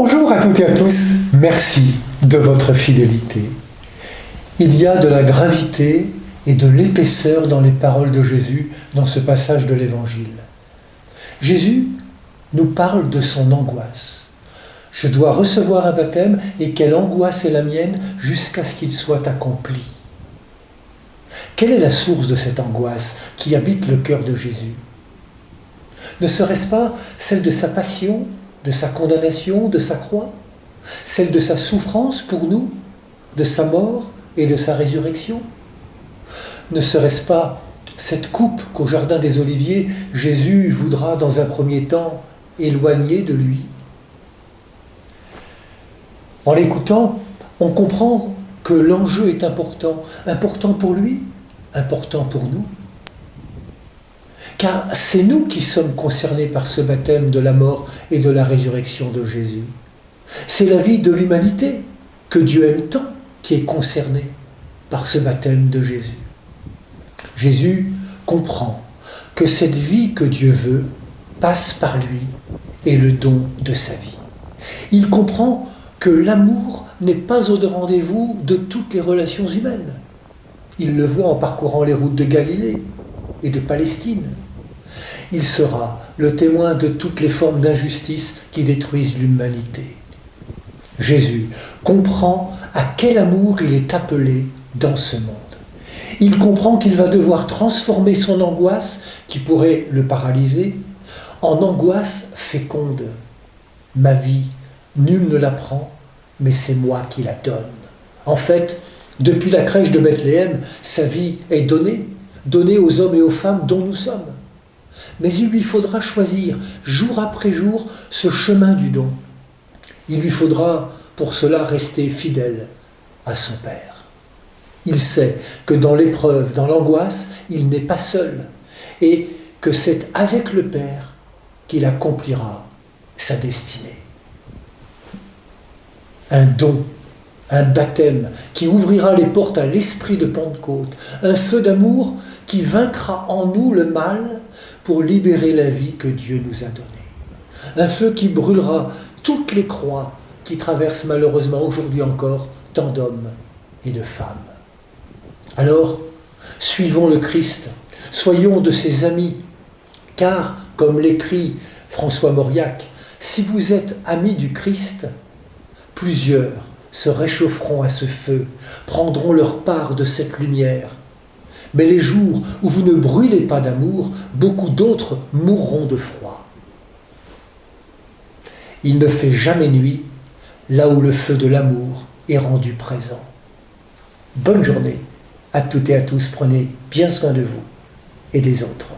Bonjour à toutes et à tous, merci de votre fidélité. Il y a de la gravité et de l'épaisseur dans les paroles de Jésus dans ce passage de l'Évangile. Jésus nous parle de son angoisse. Je dois recevoir un baptême et quelle angoisse est la mienne jusqu'à ce qu'il soit accompli. Quelle est la source de cette angoisse qui habite le cœur de Jésus ? Ne serait-ce pas celle de sa passion, de sa condamnation, de sa croix, celle de sa souffrance pour nous, de sa mort et de sa résurrection? Ne serait-ce pas cette coupe qu'au jardin des Oliviers, Jésus voudra dans un premier temps éloigner de lui? En l'écoutant, on comprend que l'enjeu est important, important pour lui, important pour nous. Car c'est nous qui sommes concernés par ce baptême de la mort et de la résurrection de Jésus. C'est la vie de l'humanité que Dieu aime tant qui est concernée par ce baptême de Jésus. Jésus comprend que cette vie que Dieu veut passe par lui et le don de sa vie. Il comprend que l'amour n'est pas au rendez-vous de toutes les relations humaines. Il le voit en parcourant les routes de Galilée et de Palestine. Il sera le témoin de toutes les formes d'injustice qui détruisent l'humanité. Jésus comprend à quel amour il est appelé dans ce monde. Il comprend qu'il va devoir transformer son angoisse, qui pourrait le paralyser, en angoisse féconde. Ma vie, nul ne la prend, mais c'est moi qui la donne. En fait, depuis la crèche de Bethléem, sa vie est donnée aux hommes et aux femmes dont nous sommes. Mais il lui faudra choisir, jour après jour, ce chemin du don. Il lui faudra, pour cela, rester fidèle à son Père. Il sait que dans l'épreuve, dans l'angoisse, il n'est pas seul, et que c'est avec le Père qu'il accomplira sa destinée. Un don, un baptême qui ouvrira les portes à l'esprit de Pentecôte, un feu d'amour qui vaincra en nous le mal pour libérer la vie que Dieu nous a donnée. Un feu qui brûlera toutes les croix qui traversent malheureusement aujourd'hui encore tant d'hommes et de femmes. Alors, suivons le Christ, soyons de ses amis, car, comme l'écrit François Mauriac, si vous êtes amis du Christ, plusieurs se réchaufferont à ce feu, prendront leur part de cette lumière. Mais les jours où vous ne brûlez pas d'amour, beaucoup d'autres mourront de froid. Il ne fait jamais nuit là où le feu de l'amour est rendu présent. Bonne journée à toutes et à tous, prenez bien soin de vous et des autres.